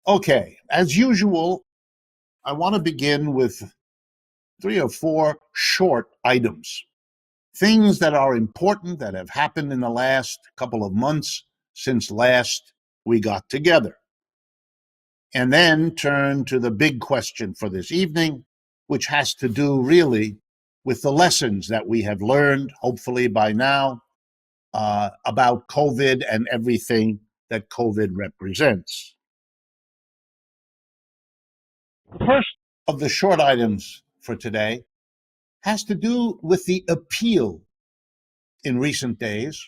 Okay, as usual, I want to begin with 3 or 4 short items. Things that are important that have happened in the last couple of months since last we got together. And then turn to the big question for this evening, which has to do really with the lessons that we have learned, hopefully by now, about COVID and everything that COVID represents. The first of the short items for today has to do with the appeal in recent days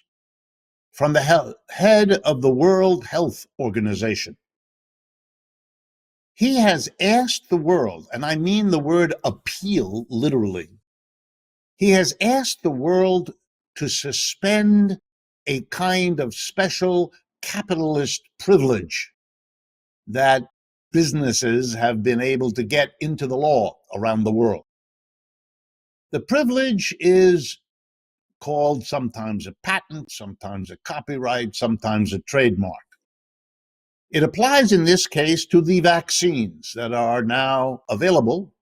from the head of the World Health Organization. He has asked the world, and I mean the word appeal literally, he has asked the world to suspend a kind of special capitalist privilege that businesses have been able to get into the law around the world. The privilege is called sometimes a patent, sometimes a copyright, sometimes a trademark. It applies in this case to the vaccines that are now available,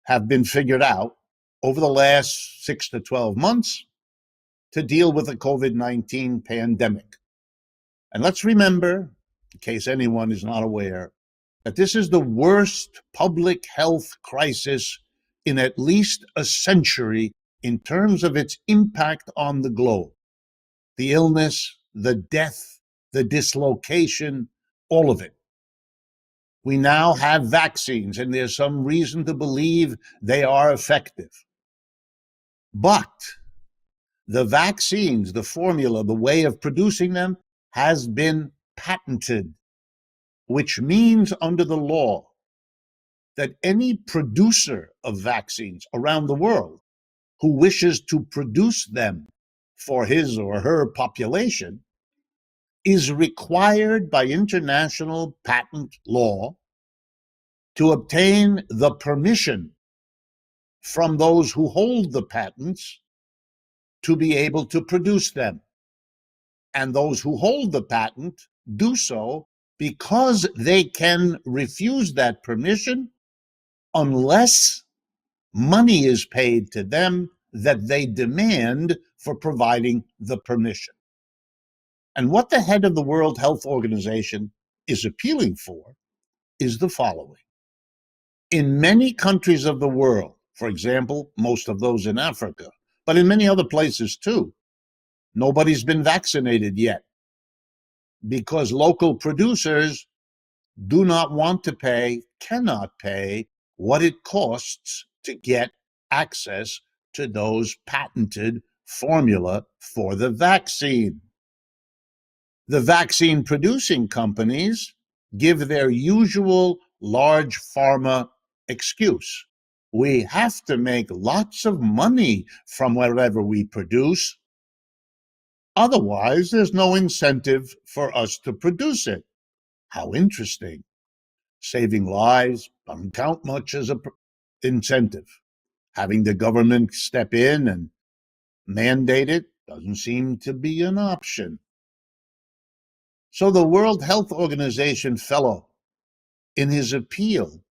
have been figured out over the last 6 to 12 months to deal with the COVID-19 pandemic. And let's remember, in case anyone is not aware, that this is the worst public health crisis in at least a century in terms of its impact on the globe. The illness, the death, the dislocation, all of it. We now have vaccines, and there's some reason to believe they are effective. But the vaccines, the formula, the way of producing them has been patented, which means under the law that any producer of vaccines around the world who wishes to produce them for his or her population is required by international patent law to obtain the permission from those who hold the patents to be able to produce them. And those who hold the patent do so because they can refuse that permission unless money is paid to them that they demand for providing the permission. And what the head of the World Health Organization is appealing for is the following. In many countries of the world, for example, most of those in Africa, but in many other places too, nobody's been vaccinated yet because local producers do not want to pay, cannot pay what it costs to get access to those patented formula for the vaccine. The vaccine producing companies give their usual large pharma excuse. We have to make lots of money from whatever we produce. Otherwise, there's no incentive for us to produce it. How interesting. Saving lives doesn't count much as an incentive. Having the government step in and mandate it doesn't seem to be an option. So the World Health Organization fellow, in his appeal,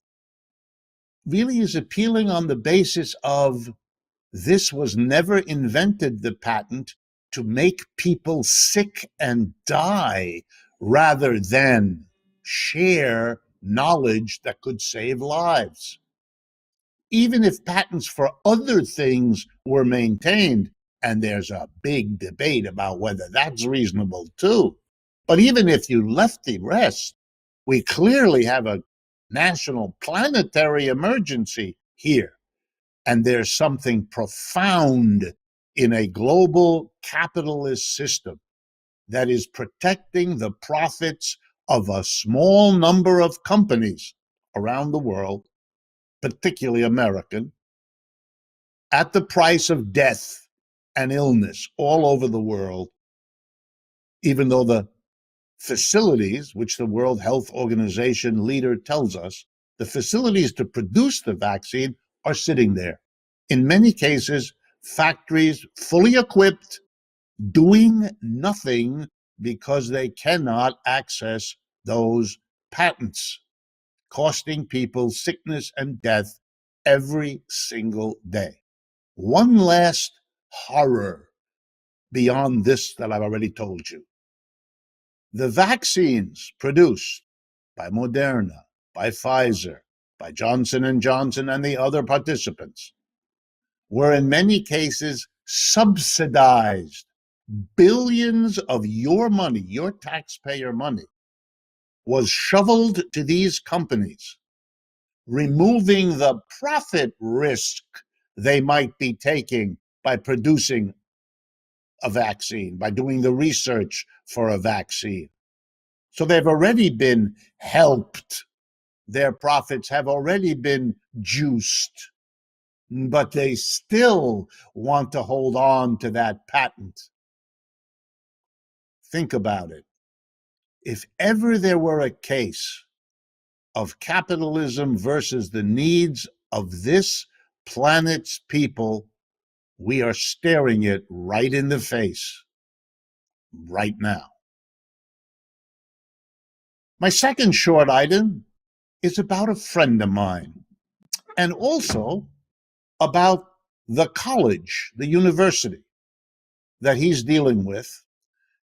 really is appealing on the basis of this was never invented, the patent, to make people sick and die rather than share knowledge that could save lives. Even if patents for other things were maintained, and there's a big debate about whether that's reasonable too, but even if you left the rest, we clearly have a national planetary emergency here. And there's something profound in a global capitalist system that is protecting the profits of a small number of companies around the world, particularly American, at the price of death and illness all over the world, even though the facilities, which the World Health Organization leader tells us, the facilities to produce the vaccine are sitting there. In many cases, factories fully equipped, doing nothing because they cannot access those patents, costing people sickness and death every single day. One last horror beyond this that I've already told you. The vaccines produced by Moderna, by Pfizer, by Johnson & Johnson and the other participants were in many cases subsidized. Billions of your money, your taxpayer money, was shoveled to these companies, removing the profit risk they might be taking by producing a vaccine, by doing the research for a vaccine. So they've already been helped. Their profits have already been juiced, but they still want to hold on to that patent. Think about it. If ever there were a case of capitalism versus the needs of this planet's people, we are staring it right in the face right now. My second short item is about a friend of mine, and also about the college, the university that he's dealing with.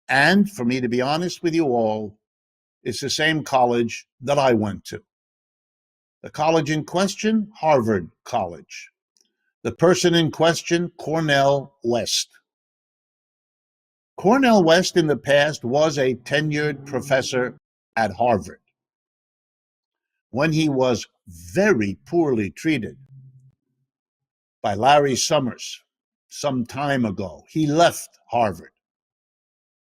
And for me to be honest with you all, it's the same college that I went to. The college in question, Harvard College. The person in question, Cornel West. Cornel West in the past was a tenured professor at Harvard. When he was very poorly treated by Larry Summers some time ago, he left Harvard.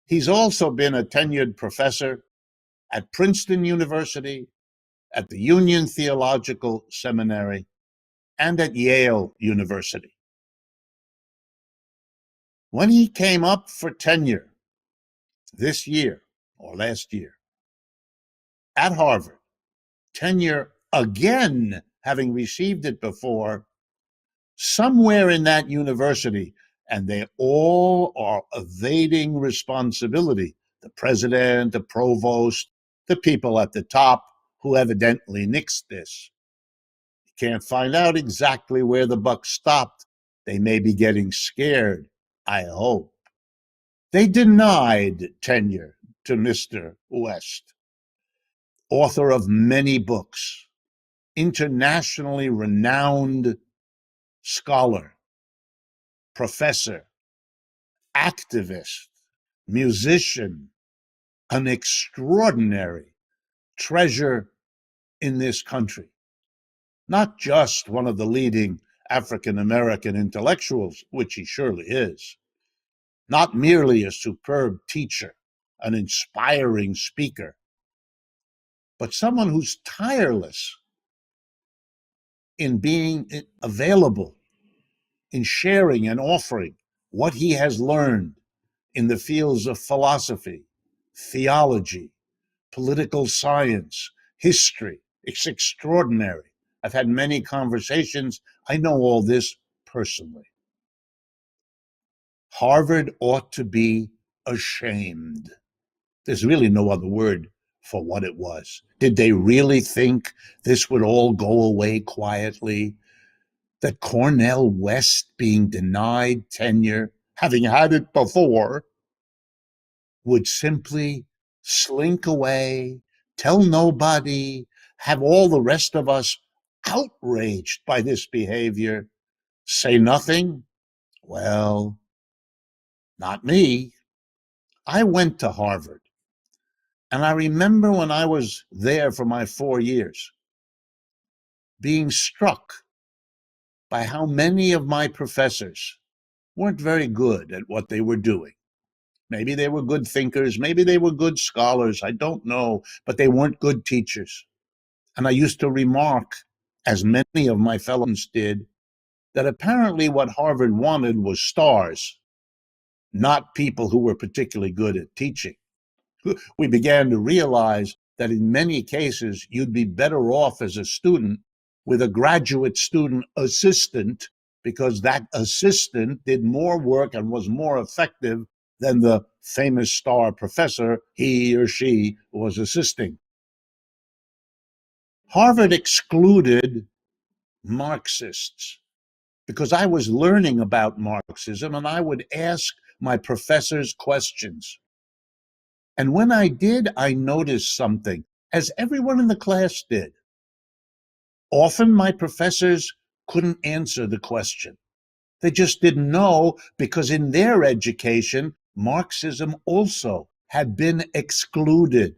He's also been a tenured professor at Princeton University, at the Union Theological Seminary, and at Yale University. When he came up for tenure this year or last year at Harvard, tenure again, having received it before, somewhere in that university, and they all are evading responsibility. The president, the provost, the people at the top who evidently nixed this. You can't find out exactly where the buck stopped. They may be getting scared, I hope. They denied tenure to Mr. West, author of many books, internationally renowned scholar, professor, activist, musician, an extraordinary treasure in this country. Not just one of the leading African-American intellectuals, which he surely is, not merely a superb teacher, an inspiring speaker, but someone who's tireless in being available, in sharing and offering what he has learned in the fields of philosophy, theology, political science, history. It's extraordinary. I've had many conversations. I know all this personally. Harvard ought to be ashamed. There's really no other word for what it was. Did they really think this would all go away quietly? That Cornel West being denied tenure, having had it before, would simply slink away, tell nobody, have all the rest of us outraged by this behavior, say nothing? Well, not me. I went to Harvard, and I remember when I was there for my 4 years, being struck by how many of my professors weren't very good at what they were doing. Maybe they were good thinkers, maybe they were good scholars, I don't know, but they weren't good teachers. And I used to remark, as many of my fellows did, that apparently what Harvard wanted was stars, not people who were particularly good at teaching. We began to realize that in many cases, you'd be better off as a student with a graduate student assistant, because that assistant did more work and was more effective than the famous star professor he or she was assisting. Harvard excluded Marxists because I was learning about Marxism and I would ask my professors questions. And when I did, I noticed something, as everyone in the class did. Often my professors couldn't answer the question. They just didn't know, because in their education, Marxism also had been excluded.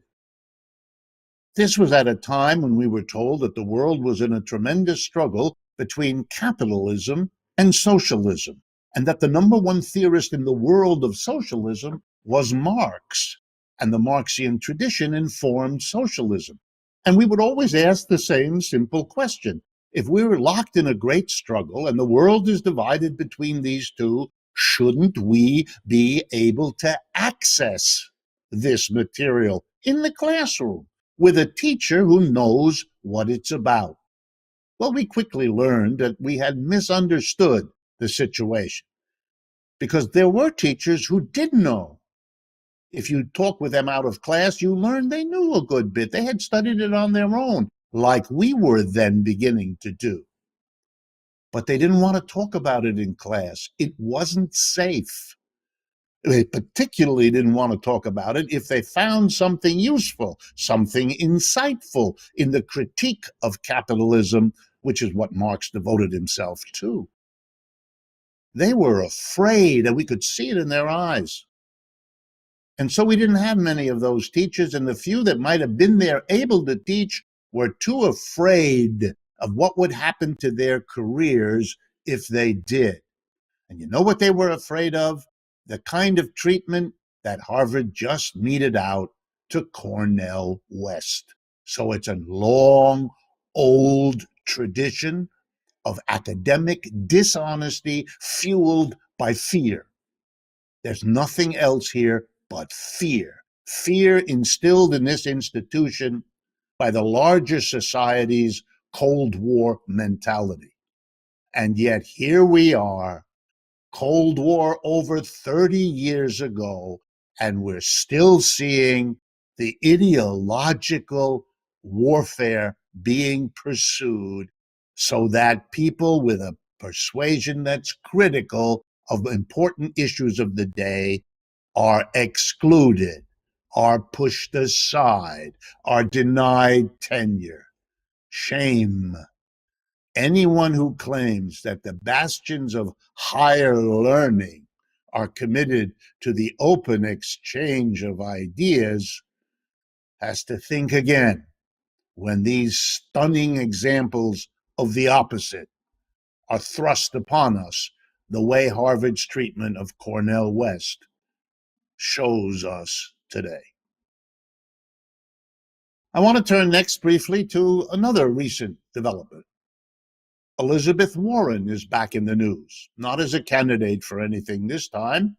This was at a time when we were told that the world was in a tremendous struggle between capitalism and socialism, and that the number one theorist in the world of socialism was Marx, and the Marxian tradition informed socialism. And we would always ask the same simple question. If we're locked in a great struggle and the world is divided between these two, shouldn't we be able to access this material in the classroom with a teacher who knows what it's about? Well, we quickly learned that we had misunderstood the situation, because there were teachers who did know. If you talk with them out of class, you learned they knew a good bit. They had studied it on their own, like we were then beginning to do. But they didn't want to talk about it in class. It wasn't safe. They particularly didn't want to talk about it if they found something useful, something insightful in the critique of capitalism, which is what Marx devoted himself to. They were afraid, and we could see it in their eyes. And so we didn't have many of those teachers, and the few that might have been there able to teach were too afraid of what would happen to their careers if they did. And you know what they were afraid of? The kind of treatment that Harvard just meted out to Cornell West. So it's a long, old tradition of academic dishonesty fueled by fear. There's nothing else here but fear. Fear instilled in this institution by the larger society's Cold War mentality. And yet here we are, Cold War over 30 years ago, and we're still seeing the ideological warfare being pursued so that people with a persuasion that's critical of important issues of the day are excluded, are pushed aside, are denied tenure. Shame. Anyone who claims that the bastions of higher learning are committed to the open exchange of ideas has to think again when these stunning examples of the opposite are thrust upon us the way Harvard's treatment of Cornell West shows us today. I want to turn next briefly to another recent development. Elizabeth Warren is back in the news, not as a candidate for anything this time,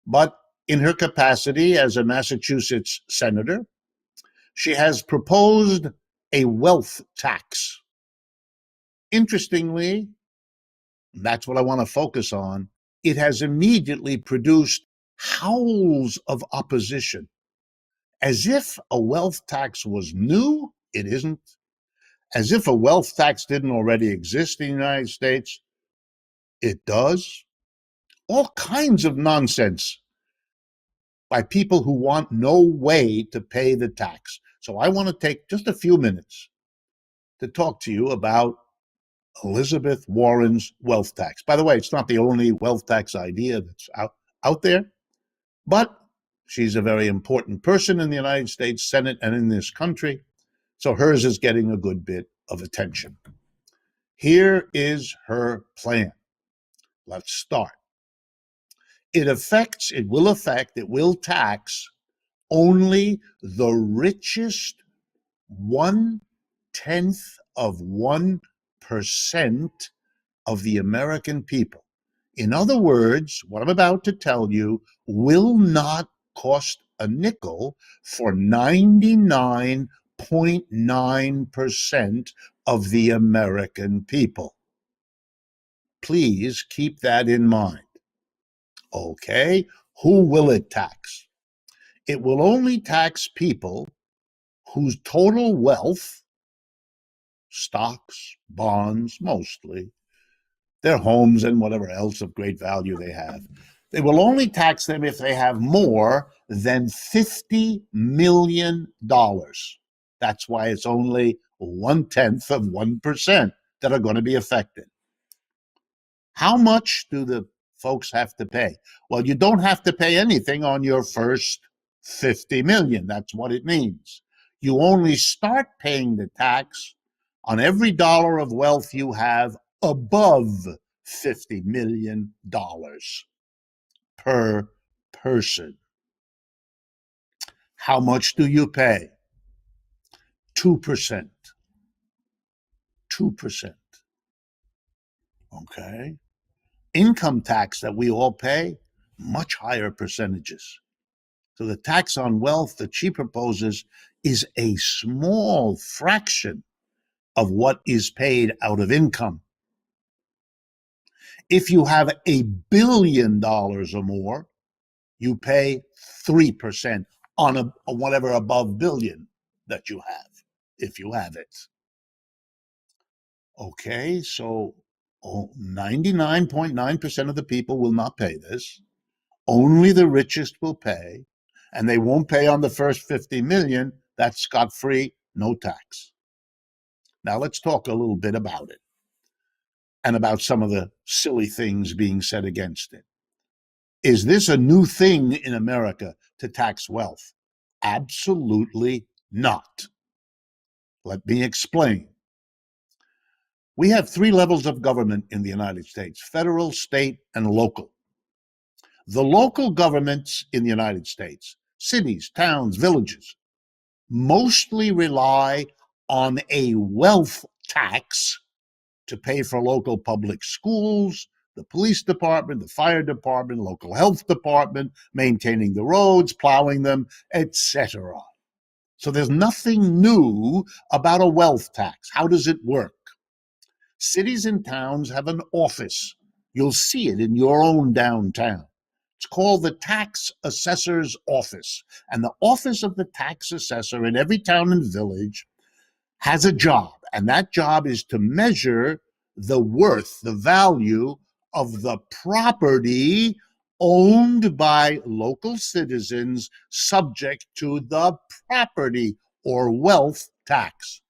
but in her capacity as a Massachusetts senator. She has proposed a wealth tax. Interestingly, that's what I want to focus on, it has immediately produced howls of opposition. As if a wealth tax was new, it isn't. As if a wealth tax didn't already exist in the United States, it does. All kinds of nonsense by people who want no way to pay the tax. So I want to take just a few minutes to talk to you about Elizabeth Warren's wealth tax. By the way, it's not the only wealth tax idea that's out there, but she's a very important person in the United States Senate and in this country, so hers is getting a good bit of attention. Here is her plan. Let's start. It will tax only the richest 0.1% of the American people. In other words, what I'm about to tell you will not cost a nickel for 99.9% of the American people. Please keep that in mind. Okay, who will it tax? It will only tax people whose total wealth stocks, bonds, mostly, their homes and whatever else of great value they have. They will only tax them if they have more than $50 million. That's why it's only 0.1% that are going to be affected. How much do the folks have to pay? Well, you don't have to pay anything on your first 50 million. That's what it means. You only start paying the tax on every dollar of wealth you have above $50 million per person. How much do you pay? 2%. 2%. Okay. Income tax that we all pay, much higher percentages. So the tax on wealth that she proposes is a small fraction of what is paid out of income. If you have $1 billion or more, you pay 3% on whatever above billion that you have, if you have it. Okay, so 99.9% of the people will not pay this. Only the richest will pay, and they won't pay on the first 50 million. That's scot-free, no tax. Now let's talk a little bit about it and about some of the silly things being said against it. Is this a new thing in America to tax wealth? Absolutely not. Let me explain. We have 3 levels of government in the United States: federal, state, and local. The local governments in the United States, cities, towns, villages, mostly rely on a wealth tax to pay for local public schools, the police department, the fire department, local health department, maintaining the roads, plowing them, etc. So there's nothing new about a wealth tax. How does it work? Cities and towns have an office. You'll see it in your own downtown. It's called the tax assessor's office. And the office of the tax assessor in every town and village has a job. And that job is to measure the worth, the value of the property owned by local citizens subject to the property or wealth tax.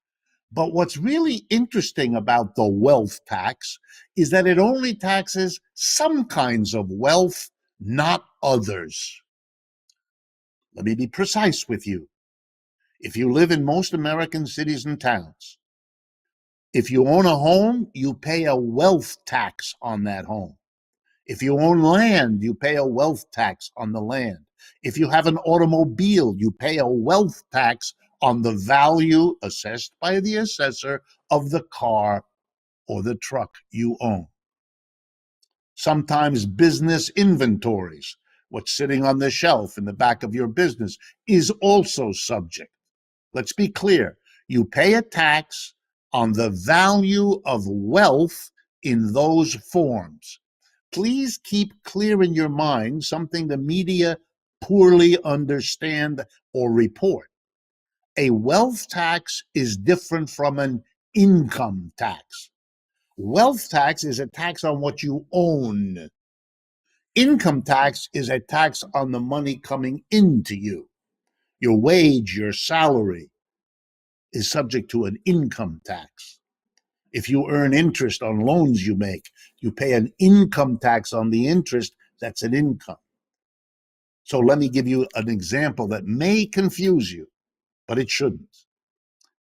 But what's really interesting about the wealth tax is that it only taxes some kinds of wealth, not others. Let me be precise with you. If you live in most American cities and towns, if you own a home, you pay a wealth tax on that home. If you own land, you pay a wealth tax on the land. If you have an automobile, you pay a wealth tax on the value assessed by the assessor of the car or the truck you own. Sometimes business inventories, what's sitting on the shelf in the back of your business, is also subject. Let's be clear. You pay a tax on the value of wealth in those forms. Please keep clear in your mind something the media poorly understand or report. A wealth tax is different from an income tax. Wealth tax is a tax on what you own. Income tax is a tax on the money coming into you. Your wage, your salary is subject to an income tax. If you earn interest on loans you make, you pay an income tax on the interest. That's an income. So let me give you an example that may confuse you, but it shouldn't.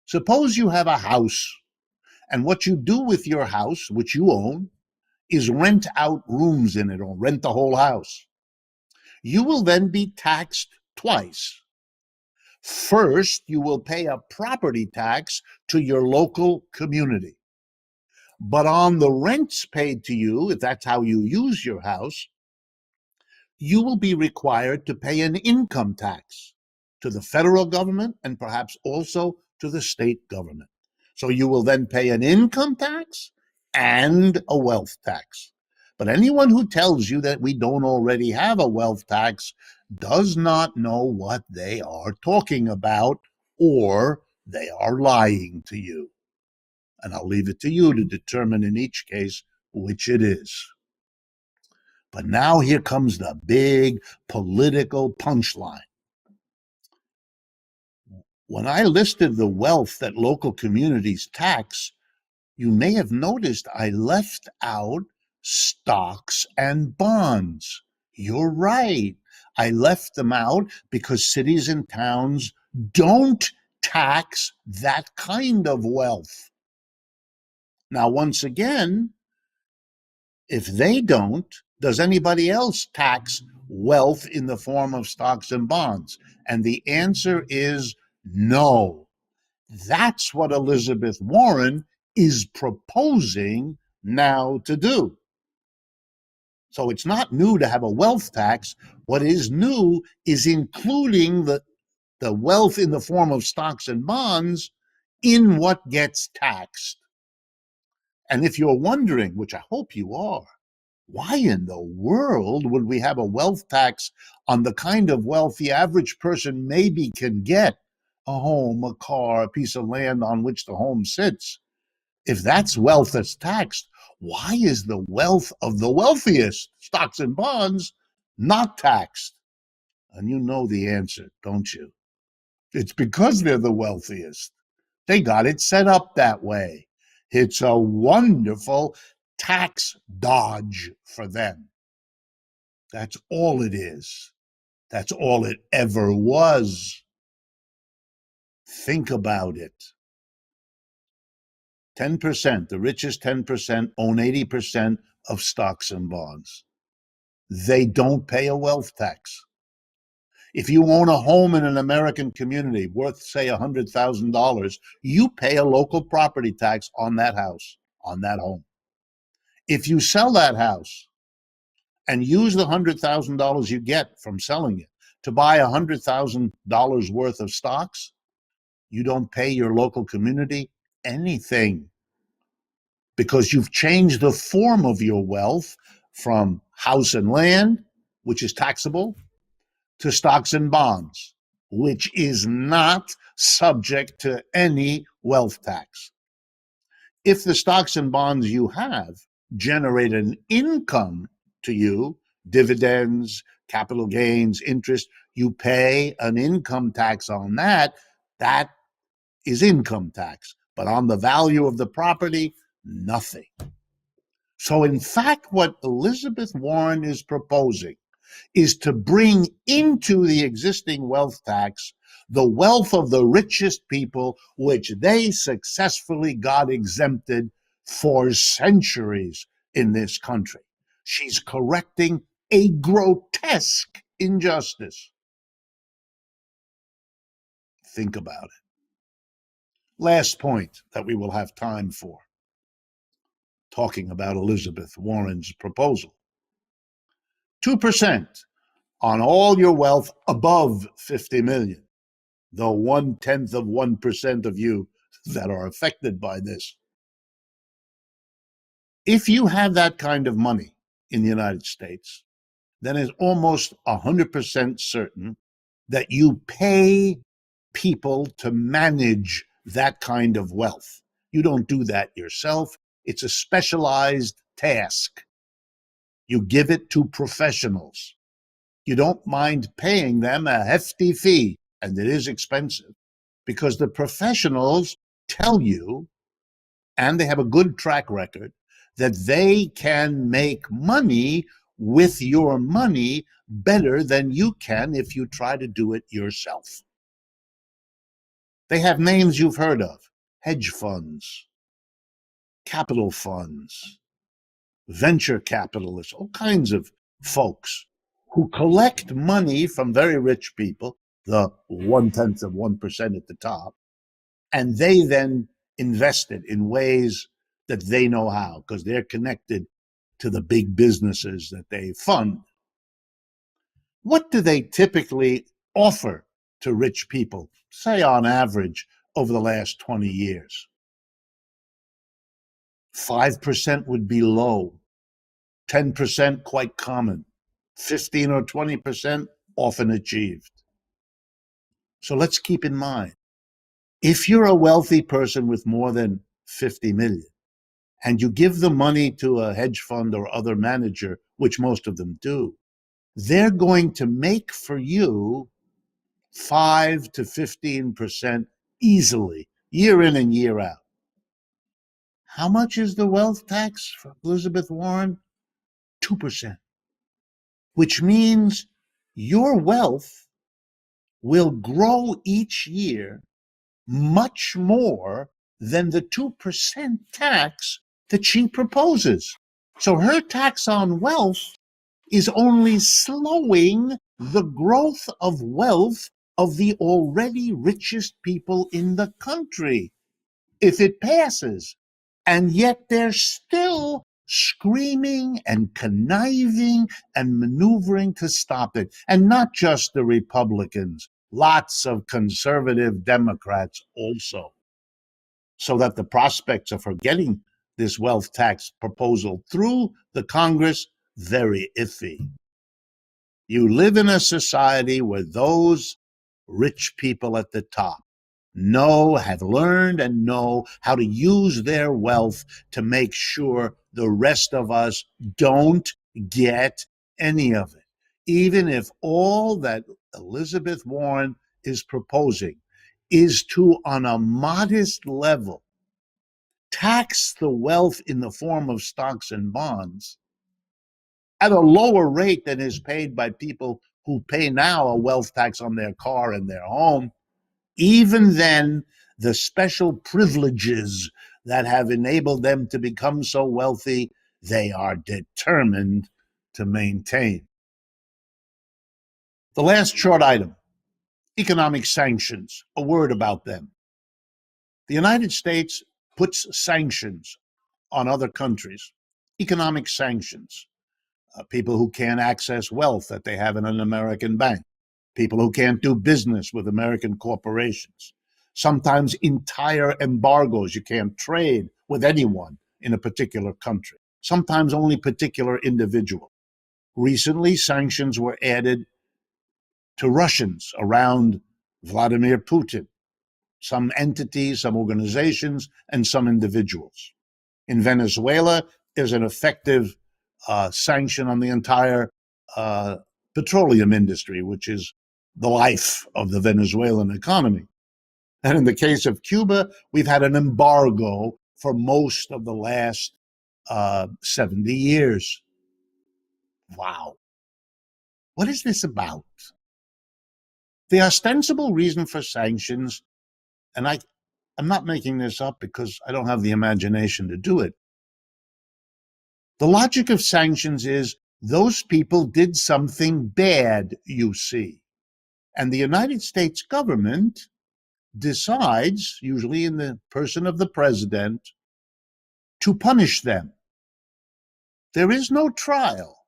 Suppose you have a house, and what you do with your house, which you own, is rent out rooms in it or rent the whole house. You will then be taxed twice. First, you will pay a property tax to your local community. But on the rents paid to you, if that's how you use your house, you will be required to pay an income tax to the federal government and perhaps also to the state government. So you will then pay an income tax and a wealth tax. But anyone who tells you that we don't already have a wealth tax does not know what they are talking about, or they are lying to you. And I'll leave it to you to determine in each case which it is. But now here comes the big political punchline. When I listed the wealth that local communities tax, you may have noticed I left out stocks and bonds. You're right. I left them out because cities and towns don't tax that kind of wealth. Now, once again, if they don't, does anybody else tax wealth in the form of stocks and bonds? And the answer is no. That's what Elizabeth Warren is proposing now to do. So it's not new to have a wealth tax. What is new is including the wealth in the form of stocks and bonds in what gets taxed. And if you're wondering, which I hope you are, why in the world would we have a wealth tax on the kind of wealth the average person maybe can get? A home, a car, a piece of land on which the home sits. If that's wealth that's taxed, why is the wealth of the wealthiest, stocks and bonds, not taxed? And you know the answer, don't you? It's because they're the wealthiest. They got it set up that way. It's a wonderful tax dodge for them. That's all it is. That's all it ever was. Think about it. 10%, the richest 10% own 80% of stocks and bonds. They don't pay a wealth tax. If you own a home in an American community worth, say, $100,000, you pay a local property tax on that house, on that home. If you sell that house and use the $100,000 you get from selling it to buy $100,000 worth of stocks, you don't pay your local community anything, because you've changed the form of your wealth from house and land, which is taxable, to stocks and bonds, which is not subject to any wealth tax. If the stocks and bonds you have generate an income to you, dividends, capital gains, interest, you pay an income tax on that. That is income tax. But on the value of the property, nothing. So in fact, what Elizabeth Warren is proposing is to bring into the existing wealth tax the wealth of the richest people, which they successfully got exempted for centuries in this country. She's correcting a grotesque injustice. Think about it. Last point that we will have time for, talking about Elizabeth Warren's proposal. 2% on all your wealth above 50 million, the 0.1% of you that are affected by this. If you have that kind of money in the United States, then it's almost 100% certain that you pay people to manage that kind of wealth. You don't do that yourself. It's a specialized task. You give it to professionals. You don't mind paying them a hefty fee, and it is expensive, because the professionals tell you, and they have a good track record, that they can make money with your money better than you can if you try to do it yourself. They have names you've heard of: hedge funds, capital funds, venture capitalists, all kinds of folks who collect money from very rich people, the 0.1% at the top, and they then invest it in ways that they know how, because they're connected to the big businesses that they fund. What do they typically offer to rich people, say on average over the last 20 years? 5% would be low, 10% quite common, 15 or 20% often achieved. So let's keep in mind, if you're a wealthy person with more than 50 million, and you give the money to a hedge fund or other manager, which most of them do, they're going to make for you 5 to 15% easily, year in and year out. How much is the wealth tax for Elizabeth Warren? 2%, which means your wealth will grow each year much more than the 2% tax that she proposes. So her tax on wealth is only slowing the growth of wealth of the already richest people in the country, if it passes. And yet they're still screaming and conniving and maneuvering to stop it. And not just the Republicans, lots of conservative Democrats also. So that the prospects of her getting this wealth tax proposal through the Congress, very iffy. You live in a society where those rich people at the top have learned and know how to use their wealth to make sure the rest of us don't get any of it. Even if all that Elizabeth Warren is proposing is to, on a modest level, tax the wealth in the form of stocks and bonds at a lower rate than is paid by people who pay now a wealth tax on their car and their home, even then, the special privileges that have enabled them to become so wealthy, they are determined to maintain. The last short item, economic sanctions, a word about them. The United States puts sanctions on other countries, economic sanctions. People who can't access wealth that they have in an American bank, people who can't do business with American corporations, sometimes entire embargoes. You can't trade with anyone in a particular country, sometimes only particular individuals. Recently, sanctions were added to Russians around Vladimir Putin, some entities, some organizations, and some individuals. In Venezuela, there's an effective sanction on the entire petroleum industry, which is the life of the Venezuelan economy. And in the case of Cuba, we've had an embargo for most of the last 70 years. Wow. What is this about? The ostensible reason for sanctions, and I'm not making this up because I don't have the imagination to do it. The logic of sanctions is those people did something bad, you see. And the United States government decides, usually in the person of the president, to punish them. There is no trial.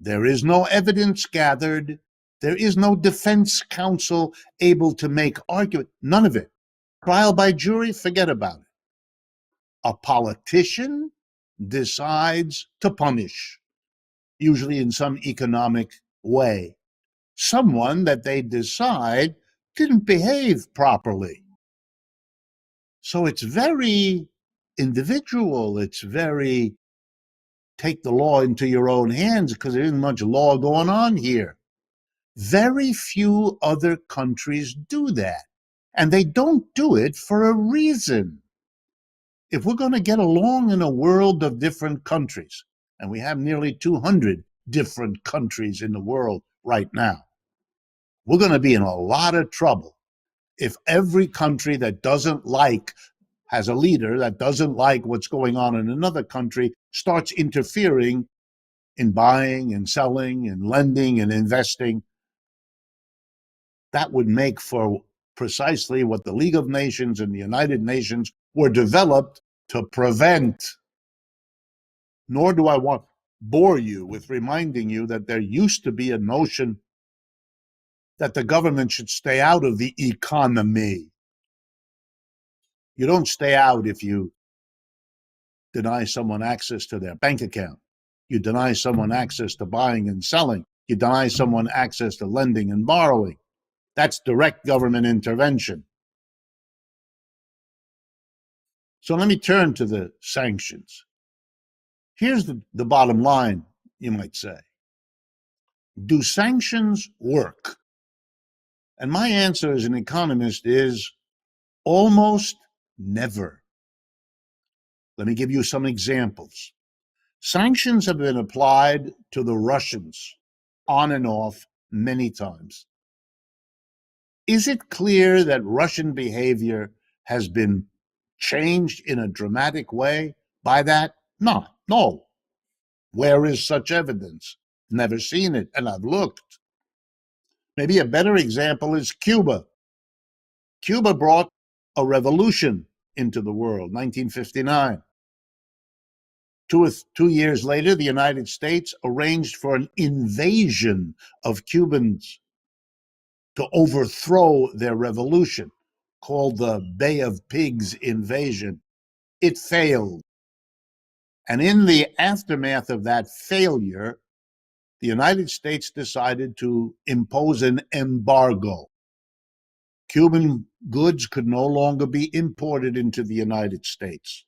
There is no evidence gathered. There is no defense counsel able to make argument. None of it. Trial by jury, forget about it. A politician decides to punish, usually in some economic way, someone that they decide didn't behave properly. So it's very individual. It's very take the law into your own hands because there isn't much law going on here. Very few other countries do that. And they don't do it for a reason. If we're going to get along in a world of different countries, and we have nearly 200 different countries in the world right now, we're going to be in a lot of trouble if every country that doesn't like, has a leader that doesn't like what's going on in another country, starts interfering in buying and selling and lending and investing. That would make for precisely what the League of Nations and the United Nations were developed to prevent. Nor do I want to bore you with reminding you that there used to be a notion that the government should stay out of the economy. You don't stay out if you deny someone access to their bank account. You deny someone access to buying and selling. You deny someone access to lending and borrowing. That's direct government intervention. So let me turn to the sanctions. Here's the bottom line, you might say. Do sanctions work? And my answer as an economist is almost never. Let me give you some examples. Sanctions have been applied to the Russians on and off many times. Is it clear that Russian behavior has been changed in a dramatic way by that? No. Where is such evidence? Never seen it, and I've looked. Maybe a better example is Cuba. Cuba brought a revolution into the world, 1959. 2 years later, the United States arranged for an invasion of Cubans to overthrow their revolution, called the Bay of Pigs invasion. It failed. And in the aftermath of that failure, the United States decided to impose an embargo. Cuban goods could no longer be imported into the United States.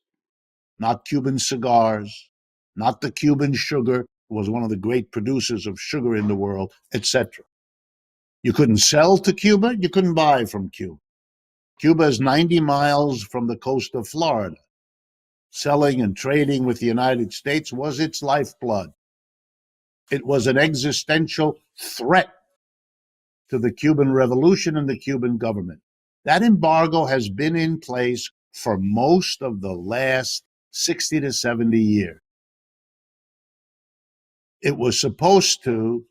Not Cuban cigars, not the Cuban sugar, was one of the great producers of sugar in the world, etc. You couldn't sell to Cuba, you couldn't buy from Cuba. Cuba is 90 miles from the coast of Florida. Selling and trading with the United States was its lifeblood. It was an existential threat to the Cuban Revolution and the Cuban government. That embargo has been in place for most of the last 60 to 70 years. It was supposed to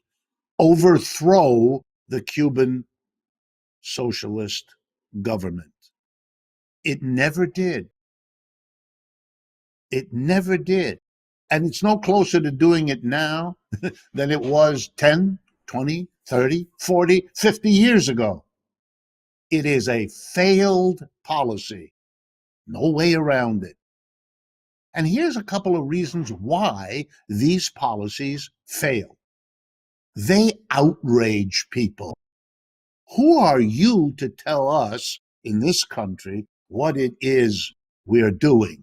overthrow the Cuban socialist government. It never did. It never did. And it's no closer to doing it now than it was 10, 20, 30, 40, 50 years ago. It is a failed policy. No way around it. And here's a couple of reasons why these policies fail. They outrage people. Who are you to tell us in this country what it is we're doing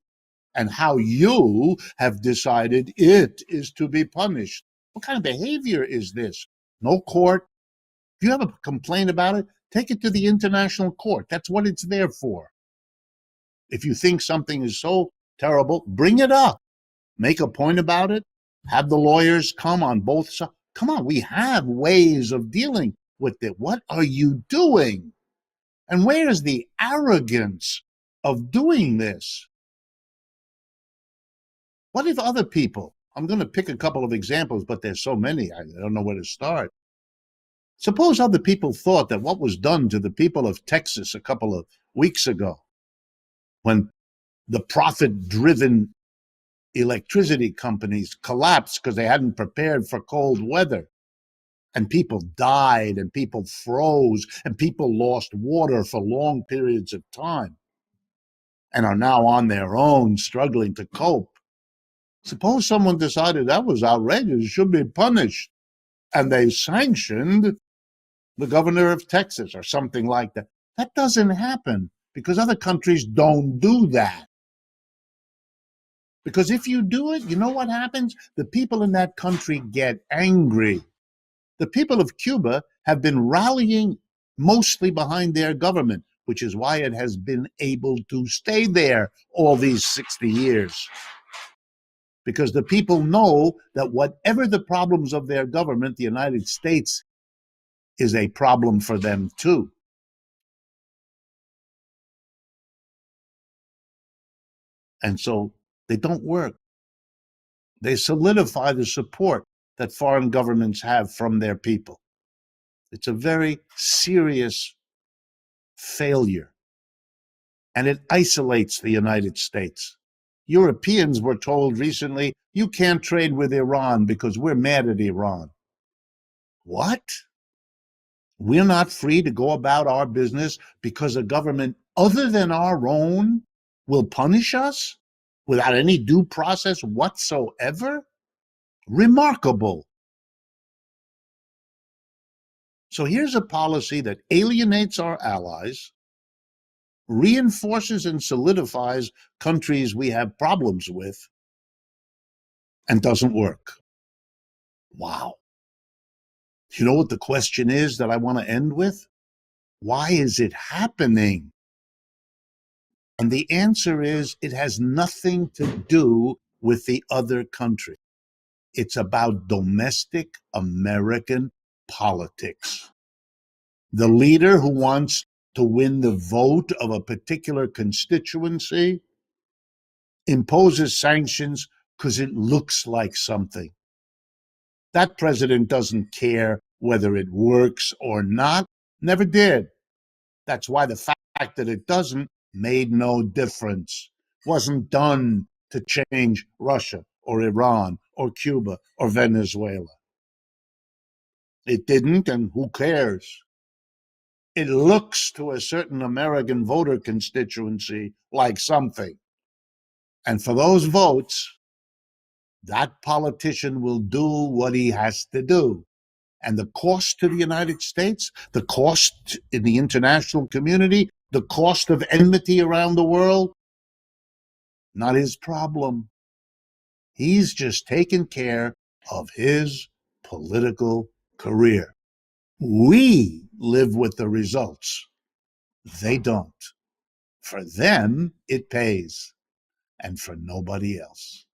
and how you have decided it is to be punished? What kind of behavior is this? No court. If you have a complaint about it, take it to the international court. That's what it's there for. If you think something is so terrible, bring it up. Make a point about it. Have the lawyers come on both sides. Come on, we have ways of dealing with it. What are you doing? And where is the arrogance of doing this? What if other people, I'm going to pick a couple of examples, but there's so many, I don't know where to start. Suppose other people thought that what was done to the people of Texas a couple of weeks ago, when the profit-driven electricity companies collapsed because they hadn't prepared for cold weather, and people died, and people froze, and people lost water for long periods of time, and are now on their own struggling to cope. Suppose someone decided that was outrageous, should be punished, and they sanctioned the governor of Texas or something like that. That doesn't happen because other countries don't do that. Because if you do it, you know what happens? The people in that country get angry. The people of Cuba have been rallying mostly behind their government, which is why it has been able to stay there all these 60 years. Because the people know that whatever the problems of their government, the United States is a problem for them too. And so they don't work. They solidify the support that foreign governments have from their people. It's a very serious failure, and it isolates the United States. Europeans were told recently, you can't trade with Iran because we're mad at Iran. What? We're not free to go about our business because a government other than our own will punish us without any due process whatsoever? Remarkable. So here's a policy that alienates our allies, reinforces and solidifies countries we have problems with and doesn't work. Wow. You know what the question is that I want to end with? Why is it happening? And the answer is it has nothing to do with the other country. It's about domestic American politics. The leader who wants to win the vote of a particular constituency imposes sanctions because it looks like something. That president doesn't care whether it works or not, never did. That's why the fact that it doesn't made no difference. Wasn't done to change Russia or Iran or Cuba or Venezuela. It didn't, and who cares? It looks to a certain American voter constituency like something. And for those votes, that politician will do what he has to do. And the cost to the United States, the cost in the international community, the cost of enmity around the world, not his problem. He's just taking care of his political career. We live with the results. They don't. For them, it pays, and for nobody else.